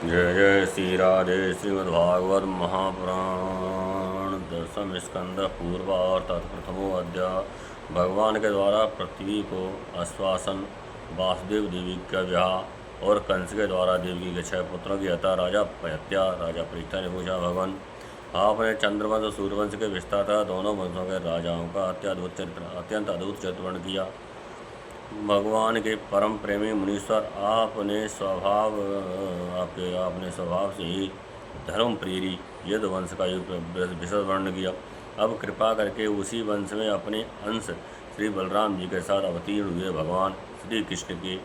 जय जय श्री राधे। श्रीमद्भागवत महापुराण दशम स्कंद पूर्वार्थ प्रथमो अध्याय। भगवान के द्वारा पृथ्वी को आश्वासन, वासुदेव देवी का विवाह और कंस के द्वारा देवी के 6 पुत्रों की हत्या। राजा परीक्षा ने पूछा, भगवान आपने चंद्रवंश सूर्यवंश के विस्तार दोनों वंशों के राजाओं का अत्यंत अद्भुत चरित्र वर्णन किया। भगवान के परम प्रेमी मुनीश्वर आपने स्वभाव से ही धर्म प्रेरी यद वंश का विशद वर्णन किया। अब कृपा करके उसी वंश में अपने अंश श्री बलराम जी के साथ अवतीर्ण हुए भगवान श्री कृष्ण के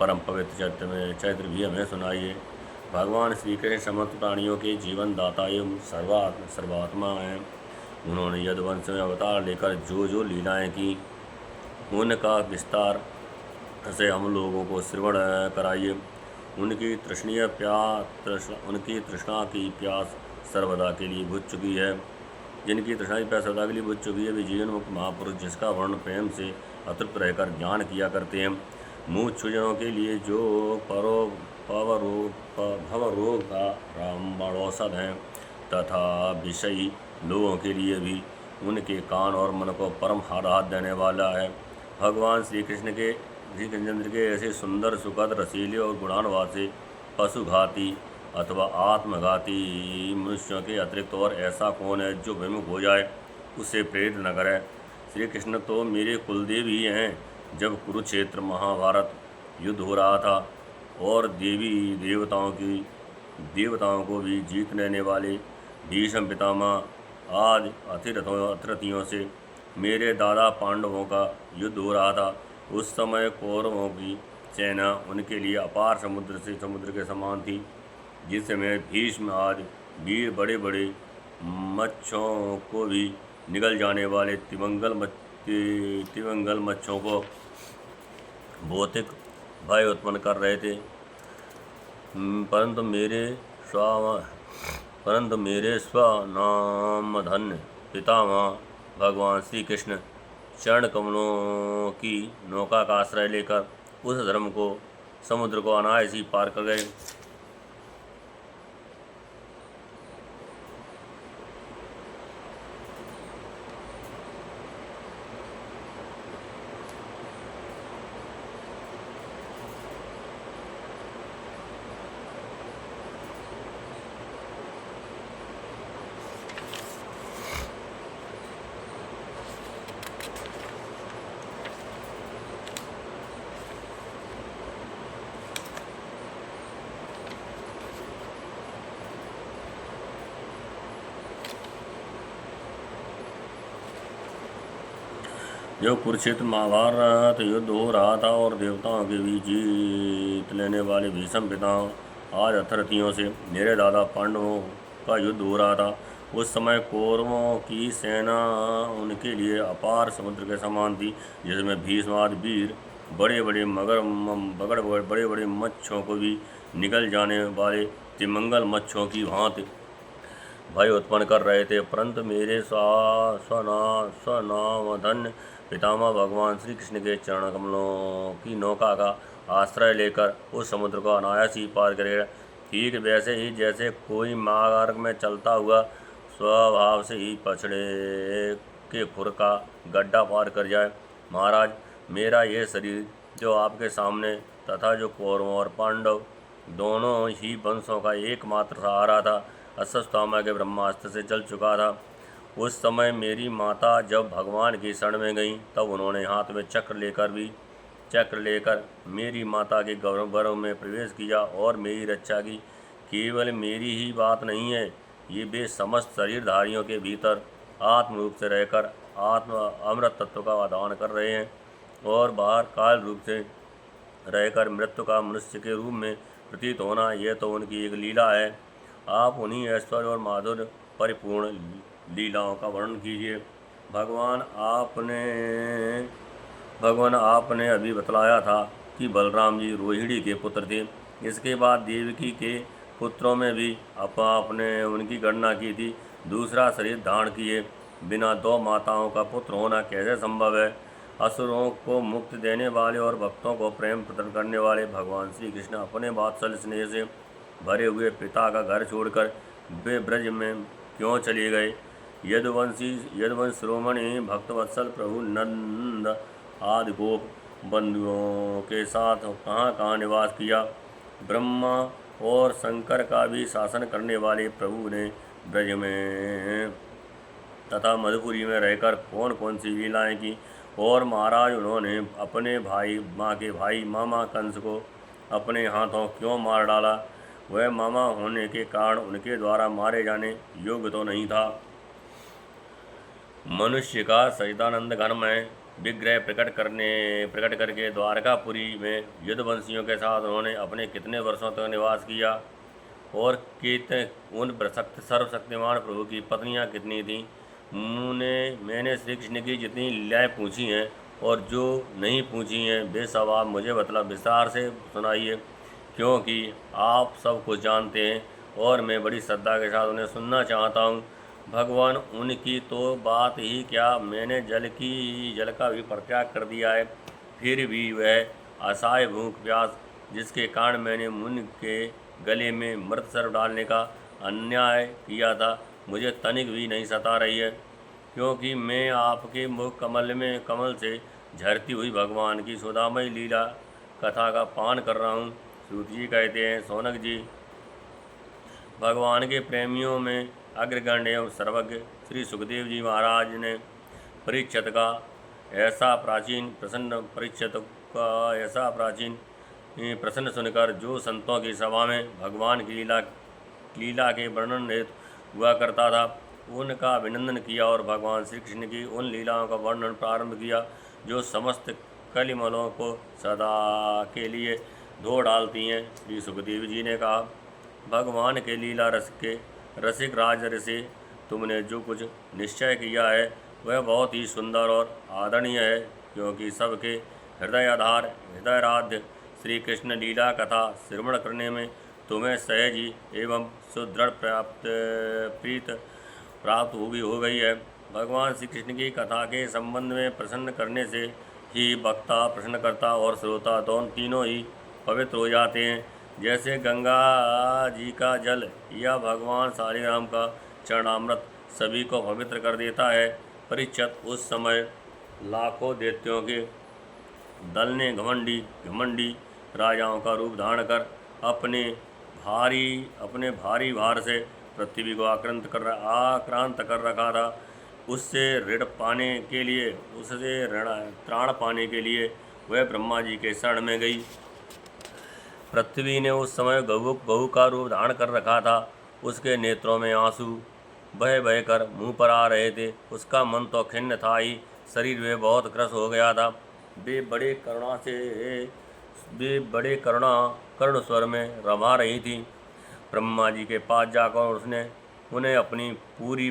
परम पवित्र चरित्र भी हमें सुनाइए। भगवान श्री कृष्ण समस्त प्राणियों के जीवन दाता एवं सर्वात्मा हैं। उन्होंने यद वंश में अवतार लेकर जो लीलाएं की उनका विस्तार से हम लोगों को श्रवण कराइए। उनकी तृष्णा की प्यास सर्वदा के लिए बुझ चुकी है। जिनकी तृष्णा की प्यास सर्वदा के लिए बुझ चुकी है वे जीवन मुक्त महापुरुष, जिसका वर्ण प्रेम से अतृप्त रहकर ध्यान किया करते हैं। मूर्छजनों के लिए जो भवरोग का रामबाण औषध हैं, तथा विषयी लोगों के लिए भी उनके कान और मन को परम राहत देने वाला है। भगवान श्री कृष्णचंद्र के ऐसे सुंदर, सुखद, रसीले और गुणानुवासी पशुघाती अथवा आत्मघाती मनुष्यों के अतिरिक्त और ऐसा कौन है जो विमुख हो जाए, उसे प्रेरित न करे। श्री कृष्ण तो मेरे कुलदेव ही हैं। जब कुरुक्षेत्र महाभारत युद्ध हो रहा था और देवताओं को भी जीत लेने वाले भीष्म पितामह आज अतिरथियों से मेरे दादा पांडवों का युद्ध हो रहा था, उस समय कौरवों की सेना उनके लिए अपार समुद्र के समान थी। जिस समय भीष्म आज वीर बड़े बड़े मच्छों को भी निगल जाने वाले तिमिंगल मच्छों को भौतिक भय उत्पन्न कर रहे थे, परंतु मेरे स्वनामधन्य पितामह भगवान श्री कृष्ण चरण कमलों की नौका का आश्रय लेकर उस समुद्र को अनायास ही पार कर गए। जो कुरुक्षेत्र महाभारत युद्ध हो रहा था और देवताओं के बीच जीत लेने वाले भीष्म पितामह आज अथर्थियों से मेरे दादा पांडवों का युद्ध हो रहा था, उस समय कौरवों की सेना उनके लिए अपार समुद्र के समान थी, जिसमें भीष्म आदि वीर बड़े बड़े मच्छों को भी निगल जाने वाले तिमिंगल मच्छों की भांति भय उत्पन्न कर रहे थे। परंतु मेरे स्वनामधन्य पितामह भगवान श्री कृष्ण के चरण कमलों की नौका का आश्रय लेकर उस समुद्र को अनायास ही पार करेगा। ठीक वैसे ही जैसे कोई मार्ग में चलता हुआ स्वभाव से ही पछड़े के खुर का गड्ढा पार कर जाए। महाराज, मेरा यह शरीर जो आपके सामने तथा जो कौरवों और पांडव दोनों ही वंशों का एकमात्र सहारा था, अश्वत्थामा के ब्रह्मास्त्र से जल चुका था। उस समय मेरी माता जब भगवान की शरण में गईं, तब उन्होंने हाथ में चक्र लेकर मेरी माता के गर्भ में प्रवेश किया और मेरी रक्षा की। केवल मेरी ही बात नहीं है, ये वे समस्त शरीरधारियों के भीतर आत्म रूप से रहकर अमृत तत्व का आदान कर रहे हैं और बाहर काल रूप से रहकर मृत्यु का मनुष्य के रूप में प्रतीत होना, यह तो उनकी एक लीला है। आप उन्हीं ऐश्वर्य और माधुर्य परिपूर्ण लीलाओं का वर्णन कीजिए। भगवान आपने अभी बतलाया था कि बलराम जी रोहिणी के पुत्र थे। इसके बाद देवकी के पुत्रों में भी आपने उनकी गणना की थी। दूसरा शरीर धारण किए बिना 2 माताओं का पुत्र होना कैसे संभव है? असुरों को मुक्ति देने वाले और भक्तों को प्रेम प्रदान करने वाले भगवान श्री कृष्ण अपने वात्सल्य स्नेह से भरे हुए पिता का घर छोड़कर वे ब्रज में क्यों चले गए? यदुवंश शिरोमणि भक्तवत्सल प्रभु नंद आदि गोप बंधुओं के साथ कहाँ कहाँ निवास किया? ब्रह्मा और शंकर का भी शासन करने वाले प्रभु ने ब्रज में तथा मधुपुरी में रहकर कौन कौन सी लीलाएं की? और महाराज उन्होंने अपने भाई माँ के भाई मामा कंस को अपने हाथों क्यों मार डाला? वह मामा होने के कारण उनके द्वारा मारे जाने योग्य तो नहीं था। मनुष्य का सच्चिदानंद घन में विग्रह प्रकट करके द्वारकापुरी में युद्धवंशियों के साथ उन्होंने अपने कितने वर्षों तक निवास किया? और उन सर्वशक्तिमान प्रभु की पत्नियां कितनी थीं? मैंने श्री कृष्ण की जितनी लीलाएं पूछी हैं और जो नहीं पूछी हैं वे सब आप मुझे विस्तार से सुनाइए, क्योंकि आप सब कुछ जानते हैं और मैं बड़ी श्रद्धा के साथ उन्हें सुनना चाहता हूँ। भगवान, उनकी तो बात ही क्या, मैंने जल का भी परित्याग कर दिया है, फिर भी वह असहाय भूख प्यास जिसके कारण मैंने मुनि के गले में मृत सर्प डालने का अन्याय किया था, मुझे तनिक भी नहीं सता रही है, क्योंकि मैं आपके मुख कमल से झरती हुई भगवान की सुधामयी लीला कथा का पान कर रहा हूँ। सूत जी कहते हैं, सौनक जी, भगवान के प्रेमियों में अग्रगण्य एवं सर्वज्ञ श्री सुखदेव जी महाराज ने परीक्षित का ऐसा प्राचीन प्रश्न सुनकर, जो संतों की सभा में भगवान की लीला के वर्णन हेतु हुआ करता था, उनका अभिनंदन किया और भगवान श्री कृष्ण की उन लीलाओं का वर्णन प्रारंभ किया जो समस्त कलिमलों को सदा के लिए धो डालती हैं। श्री सुखदेव जी ने कहा, भगवान के लीला रस के रसिक राजऋषि, तुमने जो कुछ निश्चय किया है वह बहुत ही सुंदर और आदरणीय है, क्योंकि सबके हृदयराध्य श्री कृष्ण लीला कथा श्रवण करने में तुम्हें सहज ही एवं सुदृढ़ प्रीत प्राप्त हो गई है। भगवान श्री कृष्ण की कथा के संबंध में प्रसन्न करने से ही वक्ता, प्रश्नकर्ता और श्रोता तीनों ही पवित्र हो जाते हैं। जैसे गंगा जी का जल या भगवान शालिग्राम का चरणामृत सभी को पवित्र कर देता है। परीक्षित, उस समय लाखों दैत्यों के दल ने घमंडी राजाओं का रूप धारण कर अपने भारी भार से पृथ्वी को आक्रांत कर रखा था। उससे त्राण पाने के लिए वह ब्रह्मा जी के शरण में गई। पृथ्वी ने उस समय गऊ का रूप धारण कर रखा था। उसके नेत्रों में आंसू बह कर मुंह पर आ रहे थे। उसका मन तो खिन्न था ही, शरीर में बहुत ग्रस्त हो गया था। वे बड़े करुण स्वर में रमा रही थी। ब्रह्मा जी के पास जाकर उसने उन्हें अपनी पूरी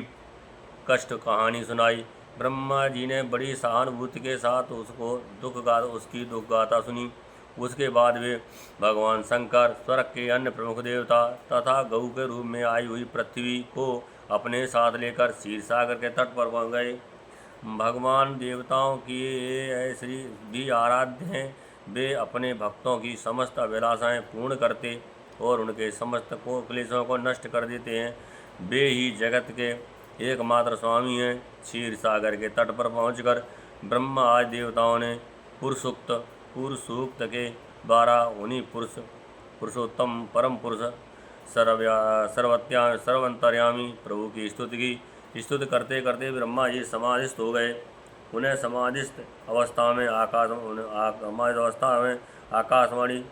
कष्ट कहानी सुनाई। ब्रह्मा जी ने बड़ी सहानुभूति के साथ उसकी दुख गाथा सुनी। उसके बाद वे भगवान शंकर, स्वर्ग के अन्य प्रमुख देवता तथा गऊ के रूप में आई हुई पृथ्वी को अपने साथ लेकर क्षीर सागर के तट पर पहुँच गए। भगवान देवताओं की ऐसी भी आराध्य हैं। वे अपने भक्तों की समस्त अभिलाषाएं पूर्ण करते और उनके समस्त क्लेशों को नष्ट कर देते हैं। वे ही जगत के एकमात्र स्वामी हैं। क्षीर सागर के तट पर पहुंचकर ब्रह्मा आदि देवताओं ने पुरुष सूक्त के द्वारा उन्हीं पुरुषोत्तम परम पुरुष सर्वंतर्यामी प्रभु की स्तुति करते करते ब्रह्मा जी समाधिस्थ हो गए। उन्हें समाधिस्थ अवस्था में आकाशवाणी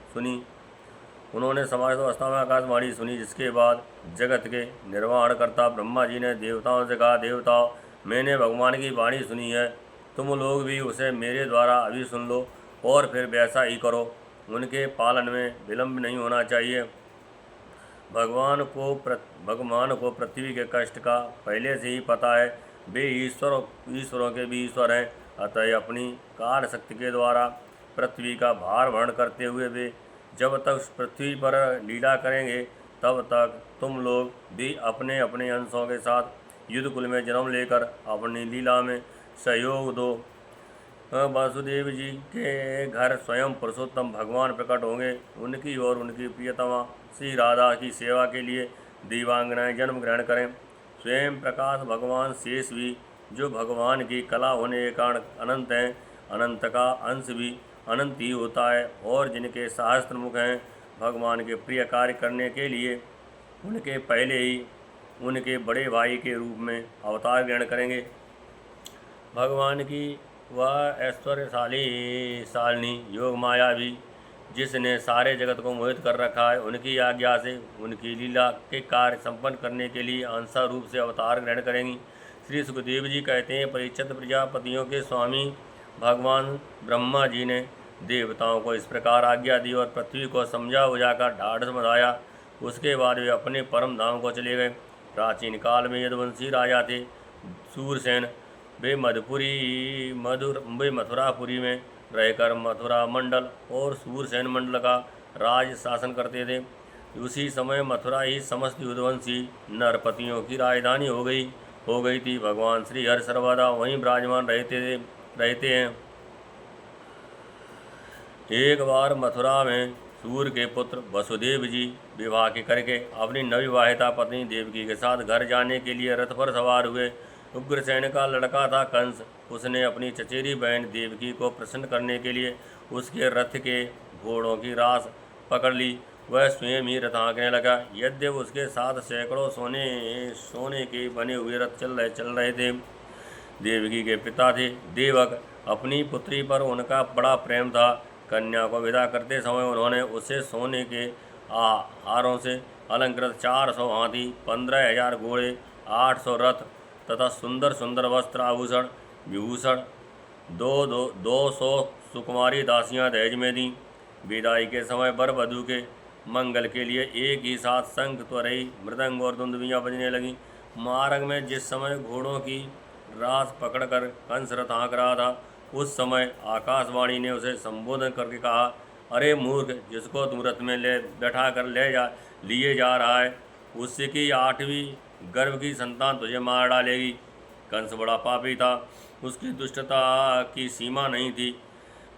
सुनी, जिसके बाद जगत के निर्वहण करता ब्रह्मा जी ने देवताओं से कहा, देवताओं, मैंने भगवान की वाणी सुनी है, तुम लोग भी उसे मेरे द्वारा अभी सुन लो और फिर वैसा ही करो। उनके पालन में विलंब नहीं होना चाहिए। भगवान को पृथ्वी के कष्ट का पहले से ही पता है। वे ईश्वरों के भी ईश्वर हैं। अतः अपनी कार्य शक्ति के द्वारा पृथ्वी का भार वहन करते हुए वे जब तक पृथ्वी पर लीला करेंगे तब तक तुम लोग भी अपने अपने अंशों के साथ युद्ध कुल में जन्म लेकर अपनी लीला में सहयोग दो। वासुदेव जी के घर स्वयं पुरुषोत्तम भगवान प्रकट होंगे। उनकी और उनकी प्रियतमा श्री राधा की सेवा के लिए दिव्यांगनाएं जन्म ग्रहण करें। स्वयं प्रकाश भगवान शेष भी, जो भगवान की कला होने के कारण अनंत हैं, अनंत का अंश भी अनंत ही होता है, और जिनके सहस्त्र मुख हैं, भगवान के प्रिय कार्य करने के लिए उनके पहले ही उनके बड़े भाई के रूप में अवतार ग्रहण करेंगे। भगवान की वह ऐश्वर्यशाली शालिनी योग माया भी, जिसने सारे जगत को मोहित कर रखा है, उनकी आज्ञा से उनकी लीला के कार्य संपन्न करने के लिए अंशा रूप से अवतार ग्रहण करेंगी। श्री सुखदेव जी कहते हैं, परीक्षित प्रजापतियों के स्वामी भगवान ब्रह्मा जी ने देवताओं को इस प्रकार आज्ञा दी और पृथ्वी को समझा बुझाकर ढाढ़स बंधाया। उसके बाद वे अपने परम धाम को चले गए। प्राचीन काल में यदुवंशी राजा थे सूरसेन। वे मथुरापुरी में रहकर मथुरा मंडल और सूरसेन मंडल का राज शासन करते थे। उसी समय मथुरा ही समस्त यदुवंशी नरपतियों की राजधानी हो गई थी। भगवान श्री हर सर्वदा वहीं विराजमान रहते हैं। एक बार मथुरा में सूर्य के पुत्र वसुदेव जी विवाह के करके अपनी नवविवाहिता पत्नी देवकी के साथ घर जाने के लिए रथ पर सवार हुए। उग्रसेन का लड़का था कंस। उसने अपनी चचेरी बहन देवकी को प्रसन्न करने के लिए उसके रथ के घोड़ों की रास पकड़ ली। वह स्वयं ही रथ हाँकने लगा। यद्यप उसके साथ सैकड़ों सोने के बने हुए रथ चल रहे थे। देवकी के पिता थे देवक। अपनी पुत्री पर उनका बड़ा प्रेम था। कन्या को विदा करते समय उन्होंने उसे सोने के हारों से अलंकृत 400 हाथी, 15,000 घोड़े, 800 रथ तथा सुंदर सुंदर वस्त्र आभूषण विभूषण 200 सुकुमारी दासियां दहेज में दी। विदाई के समय वर वधू के मंगल के लिए एक ही साथ शंख, त्वरई, मृदंग और दुंदुभियां बजने लगी। मार्ग में जिस समय घोड़ों की रास पकड़कर कंस रथ हाँक रहा था, उस समय आकाशवाणी ने उसे संबोधन करके कहा, अरे मूर्ख, जिसको तुम रथ में बैठा कर लिए जा रहा है, उसकी 8वीं गर्भ की संतान तुझे मार डालेगी। कंस बड़ा पापी था। उसकी दुष्टता की सीमा नहीं थी।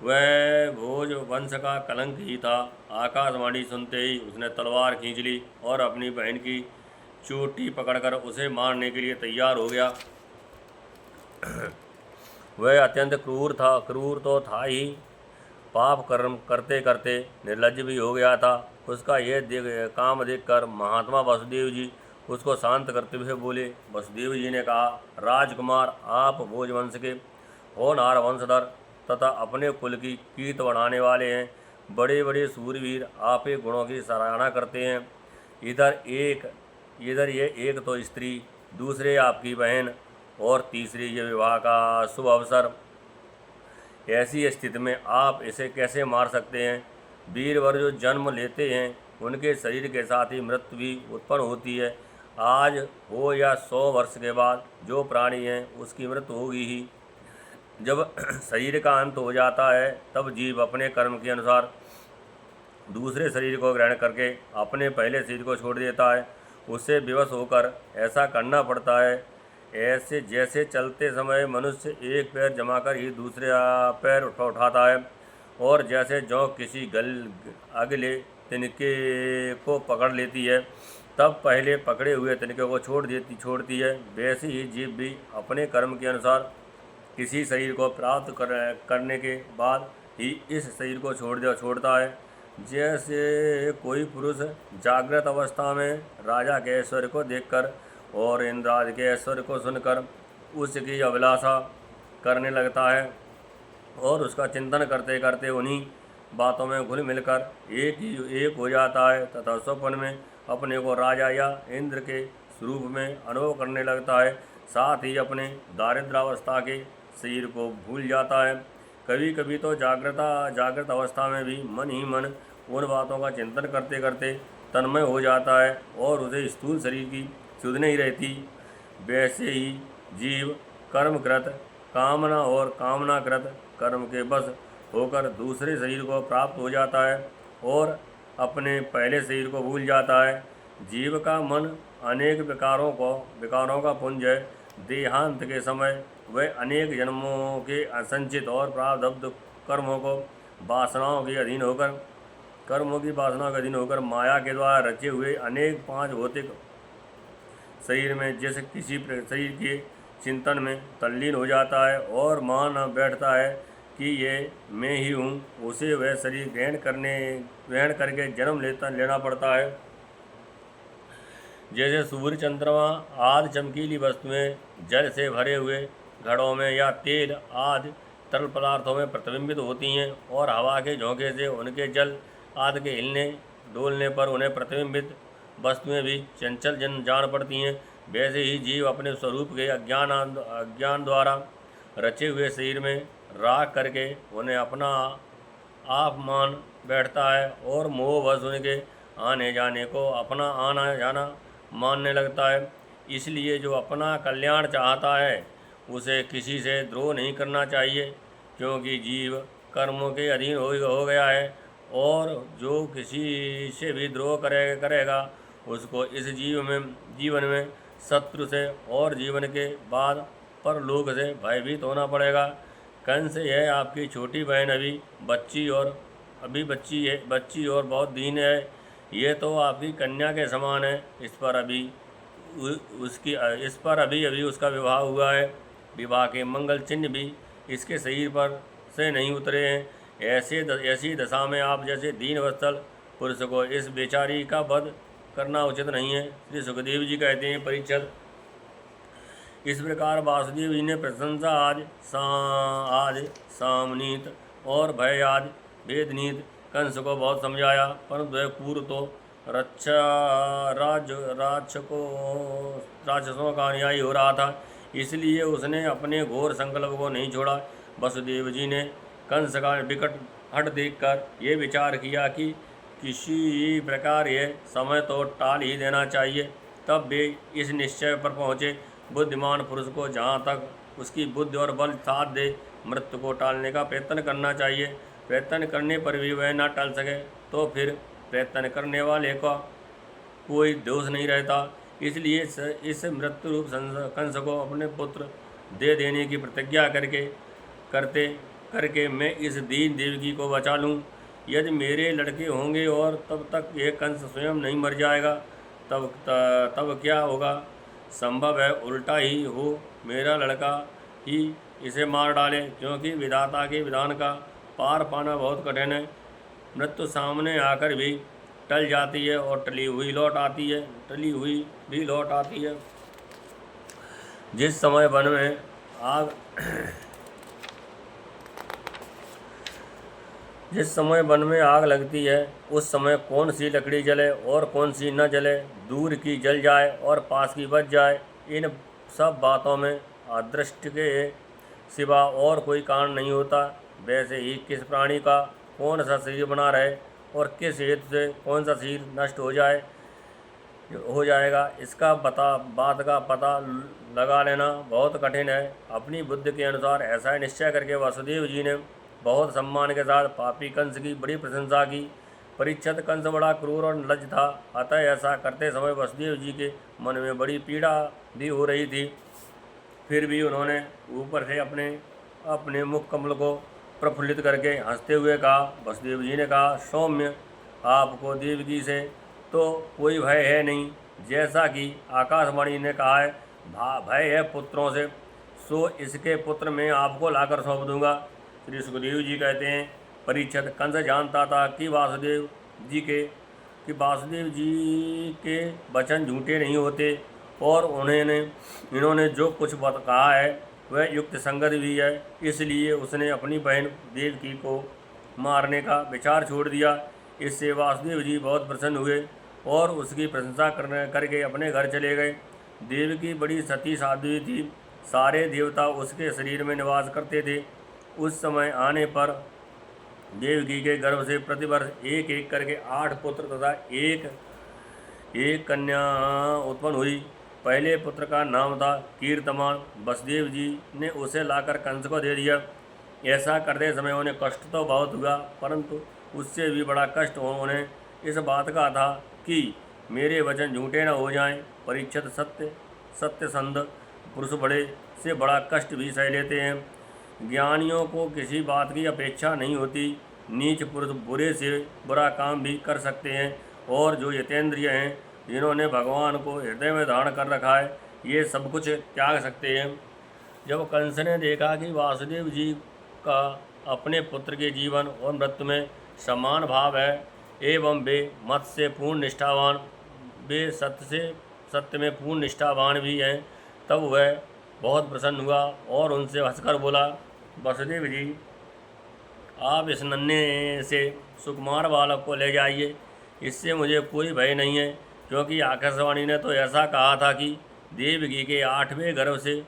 वह भोज वंश का कलंक ही था। आकाशवाणी सुनते ही उसने तलवार खींच ली और अपनी बहन की चोटी पकड़कर उसे मारने के लिए तैयार हो गया। वह अत्यंत क्रूर तो था ही, पाप कर्म करते करते निर्लज्ज भी हो गया था। उसका यह काम देखकर महात्मा वासुदेव जी उसको शांत करते हुए बोले। वसुदेव जी ने कहा, राजकुमार, आप भोजवंश के होनहार वंशधर तथा अपने कुल की कीर्ति बढ़ाने वाले हैं। बड़े बड़े सूरवीर आप ही गुणों की सराहना करते हैं। इधर ये एक तो स्त्री, दूसरे आपकी बहन और तीसरी ये विवाह का शुभ अवसर। ऐसी स्थिति में आप इसे कैसे मार सकते हैं? वीरवर जो जन्म लेते हैं उनके शरीर के साथ ही मृत्यु भी उत्पन्न होती है। आज हो या 100 वर्ष के बाद जो प्राणी है उसकी मृत्यु होगी ही। जब शरीर का अंत हो जाता है तब जीव अपने कर्म के अनुसार दूसरे शरीर को ग्रहण करके अपने पहले शरीर को छोड़ देता है। उससे विवश होकर ऐसा करना पड़ता है। ऐसे जैसे चलते समय मनुष्य एक पैर जमाकर ही दूसरे पैर उठाता है, और जैसे जौ किसी अगले तिनके को पकड़ लेती है तब पहले पकड़े हुए तिनके को छोड़ती है, वैसे ही जीव भी अपने कर्म के अनुसार किसी शरीर को प्राप्त करने के बाद ही इस शरीर को छोड़ता है। जैसे कोई पुरुष जागृत अवस्था में राजा के ऐश्वर्य को देखकर और इंद्राज के ऐश्वर्य को सुनकर उसकी अभिलाषा करने लगता है और उसका चिंतन करते करते उन्हीं बातों में घुल मिलकर एक हो जाता है तथा स्वप्न में अपने को राजा या इंद्र के स्वरूप में अनुभव करने लगता है। साथ ही अपने दारिद्रावस्था के शरीर को भूल जाता है। कभी कभी तो जागृत अवस्था में भी मन ही मन उन बातों का चिंतन करते करते तन्मय हो जाता है और उसे स्थूल शरीर की सुध नहीं रहती। वैसे ही जीव कर्मकृत कामना और कामनाकृत कर्म के बस होकर दूसरे शरीर को प्राप्त हो जाता है और अपने पहले शरीर को भूल जाता है। जीव का मन अनेक विकारों का पुंज है, देहांत के समय वह अनेक जन्मों के असंचित और प्रारब्ध कर्मों को वासनाओं के अधीन होकर माया के द्वारा रचे हुए अनेक पांच भौतिक शरीर में जैसे किसी शरीर के चिंतन में तल्लीन हो जाता है और मान बैठता है कि ये मैं ही हूँ, उसे वह शरीर ग्रहण करके जन्म लेना पड़ता है। जैसे सूर्य, चंद्रमा आदि चमकीली वस्तुएं जल से भरे हुए घड़ों में या तेल आदि तरल पदार्थों में प्रतिबिंबित होती हैं और हवा के झोंके से उनके जल आदि के हिलने डोलने पर उन्हें प्रतिबिंबित वस्तुएं भी चंचल जान पड़ती हैं, वैसे ही जीव अपने स्वरूप के अज्ञान द्वारा रचे हुए शरीर में राग करके उन्हें अपना आप मान बैठता है और मोहवश उनके आने जाने को अपना आना जाना मानने लगता है। इसलिए जो अपना कल्याण चाहता है उसे किसी से द्रोह नहीं करना चाहिए, क्योंकि जीव कर्मों के अधीन हो गया है और जो किसी से भी द्रोह करेगा उसको इस जीवन में शत्रु से और जीवन के बाद परलोक से भयभीत होना पड़ेगा। कंस, यह आपकी छोटी बहन अभी बच्ची और बहुत दीन है। ये तो आपकी कन्या के समान है। इस पर अभी उसका विवाह हुआ है। विवाह के मंगल चिन्ह भी इसके शरीर पर से नहीं उतरे हैं। ऐसी दशा में आप जैसे दीन वत्सल पुरुष को इस बेचारी का वध करना उचित नहीं है। श्री सुखदेव जी कहते हैं, परीक्षित, इस प्रकार वासुदेव जी ने प्रशंसा आज सामनीत और भय आज वेदनीत कंस को बहुत समझाया, परंतु वह पूर्व तो राक्षसों का अनुयायी हो रहा था, इसलिए उसने अपने घोर संकल्प को नहीं छोड़ा। वसुदेव जी ने कंस का विकट हट देखकर ये विचार किया कि किसी प्रकार यह समय तो टाल ही देना चाहिए। तब वे इस निश्चय पर पहुँचे, बुद्धिमान पुरुष को जहाँ तक उसकी बुद्धि और बल साथ दे मृत्यु को टालने का प्रयत्न करना चाहिए। प्रयत्न करने पर भी वह न टल सके तो फिर प्रयत्न करने वाले का कोई दोष नहीं रहता। इसलिए इस मृत्यु रूप कंस को अपने पुत्र दे देने की प्रतिज्ञा करके मैं इस दीन देवकी को बचा लूँ। यदि मेरे लड़के होंगे और तब तक यह कंस स्वयं नहीं मर जाएगा तब क्या होगा? संभव है उल्टा ही हो, मेरा लड़का ही इसे मार डाले, क्योंकि विधाता के विधान का पार पाना बहुत कठिन है। मृत्यु सामने आकर भी टल जाती है और टली हुई भी लौट आती है। जिस समय वन में आग लगती है उस समय कौन सी लकड़ी जले और कौन सी न जले, दूर की जल जाए और पास की बच जाए, इन सब बातों में अदृष्ट के सिवा और कोई कारण नहीं होता। वैसे ही किस प्राणी का कौन सा शरीर बना रहे और किस हेतु से कौन सा शरीर नष्ट हो जाएगा, इसका बात का पता लगा लेना बहुत कठिन है। अपनी बुद्धि के अनुसार ऐसा निश्चय करके वासुदेव जी ने बहुत सम्मान के साथ पापी कंस की बड़ी प्रशंसा की। परीक्षित, कंस बड़ा क्रूर और निर्लज्ज था, अतः ऐसा करते समय वसुदेव जी के मन में बड़ी पीड़ा भी हो रही थी। फिर भी उन्होंने ऊपर से अपने मुख कमल को प्रफुल्लित करके हंसते हुए कहा। वसुदेव जी ने कहा, सौम्य, आपको देवकी से तो कोई भय है नहीं, जैसा कि आकाशवाणी ने कहा है, भय है पुत्रों से, सो इसके पुत्र मैं आपको लाकर सौंप दूंगा। श्री सुखदेव जी कहते हैं, परीक्षित, कंस जानता था कि वासुदेव जी के वचन झूठे नहीं होते और इन्होंने जो कुछ कहा है वह युक्त संगत भी है। इसलिए उसने अपनी बहन देवकी को मारने का विचार छोड़ दिया। इससे वासुदेव जी बहुत प्रसन्न हुए और उसकी प्रशंसा करके अपने घर चले गए। देवकी बड़ी सती साध्वी थी, सारे देवता उसके शरीर में निवास करते थे। उस समय आने पर देवकी के गर्भ से प्रतिवर्ष एक एक करके 8 पुत्र तथा एक कन्या उत्पन्न हुई। पहले पुत्र का नाम था कीर्तमान। वसुदेव जी ने उसे लाकर कंस को दे दिया। ऐसा करते समय उन्हें कष्ट तो बहुत हुआ, परंतु उससे भी बड़ा कष्ट उन्हें इस बात का था कि मेरे वचन झूठे न हो जाएं। परीक्षित, सत्यसंध पुरुष बड़े से बड़ा कष्ट भी सह लेते हैं। ज्ञानियों को किसी बात की अपेक्षा नहीं होती। नीच पुरुष बुरे से बुरा काम भी कर सकते हैं, और जो यतेंद्रिय हैं, जिन्होंने भगवान को हृदय में धारण कर रखा है, ये सब कुछ त्याग सकते हैं। जब कंस ने देखा कि वासुदेव जी का अपने पुत्र के जीवन और मृत्यु में समान भाव है, एवं वे मत से पूर्ण निष्ठावान, वे सत्य में पूर्ण निष्ठावान भी हैं, तब वह बहुत प्रसन्न हुआ और उनसे हंसकर बोला, वसुदेव जी, आप इस नन्हे से सुकुमार बालक को ले जाइए, इससे मुझे कोई भय नहीं है, क्योंकि आकाशवाणी ने तो ऐसा कहा था कि देवकी के 8वें गर्भ से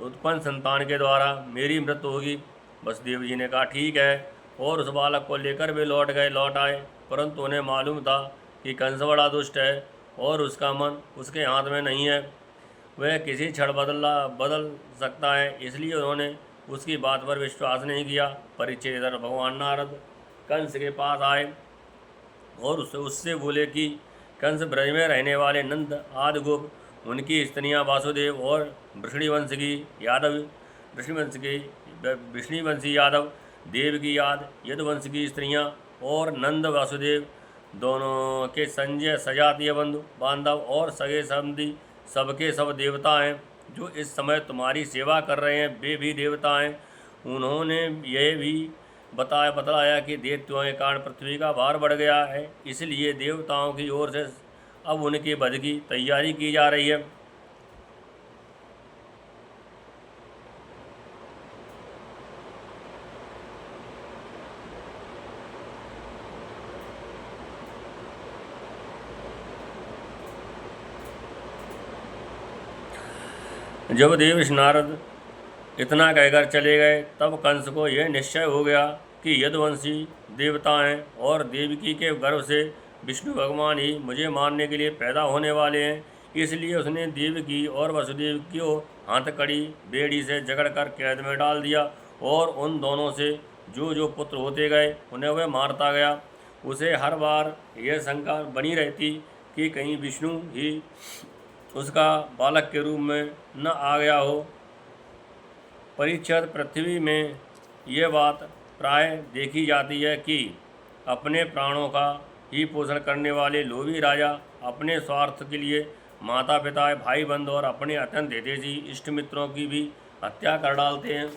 उत्पन्न संतान के द्वारा मेरी मृत्यु होगी। वसुदेव जी ने कहा, ठीक है, और उस बालक को लेकर वे लौट आए, परंतु उन्हें मालूम था कि कंस बड़ा दुष्ट है और उसका मन उसके हाथ में नहीं है, वह किसी क्षण बदल सकता है, इसलिए उन्होंने उसकी बात पर विश्वास नहीं किया। परीक्षित इधर भगवान नारद कंस के पास आए और उससे बोले कि कंस ब्रज में रहने वाले नंद आदि गोप, उनकी स्त्रियां वासुदेव और वृष्णिवंशी यादव, देव की याद यदुवंश की स्त्रियां और नंद वासुदेव दोनों के संजय सजातीय बंधु बांधव और सगे संबंधी सबके सब देवता हैं, जो इस समय तुम्हारी सेवा कर रहे हैं, वे भी देवता हैं। उन्होंने यह भी बतलाया कि दैत्यों के कारण पृथ्वी का भार बढ़ गया है, इसलिए देवताओं की ओर से अब उनके वध की तैयारी की जा रही है। जब देवर्षि नारद इतना कहकर चले गए, तब कंस को यह निश्चय हो गया कि यदुवंशी देवता हैं और देवकी के गर्भ से विष्णु भगवान ही मुझे मारने के लिए पैदा होने वाले हैं। इसलिए उसने देवकी और वसुदेव को हाथकड़ी बेड़ी से जकड़कर कैद में डाल दिया, और उन दोनों से जो जो पुत्र होते गए उन्हें वह मारता गया। उसे हर बार यह शंका बनी रहती कि कहीं विष्णु ही उसका बालक के रूप में न आ गया हो। परीक्षित, पृथ्वी में यह बात प्राय देखी जाती है कि अपने प्राणों का ही पोषण करने वाले लोभी राजा अपने स्वार्थ के लिए माता पिता, भाई बंधु और अपने अत्यंत हितैषी इष्ट मित्रों की भी हत्या कर डालते हैं।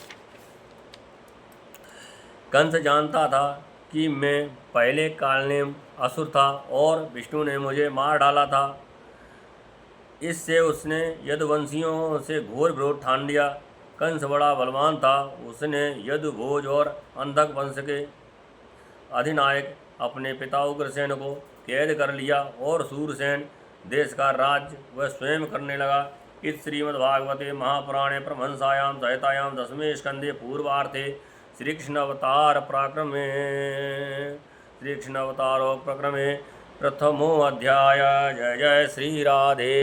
कंस जानता था कि मैं पहले कालनेम असुर था और विष्णु ने मुझे मार डाला था, इससे उसने यदुवंशियों से घोर विरोध ठान लिया। कंस बड़ा बलवान था, उसने यदु, भोज और अंधक वंश के अधिनायक अपने पिता उग्रसेन को कैद कर लिया और सूरसेन देश का राज्य वह स्वयं करने लगा। इस श्रीमद्भागवते महापुराणे परमहंसायां संहितायां 10वें स्कंदे पूर्वार्थे श्रीकृष्ण अवतारो प्रक्रमे प्रथमो अध्याय। जय जय श्री राधे।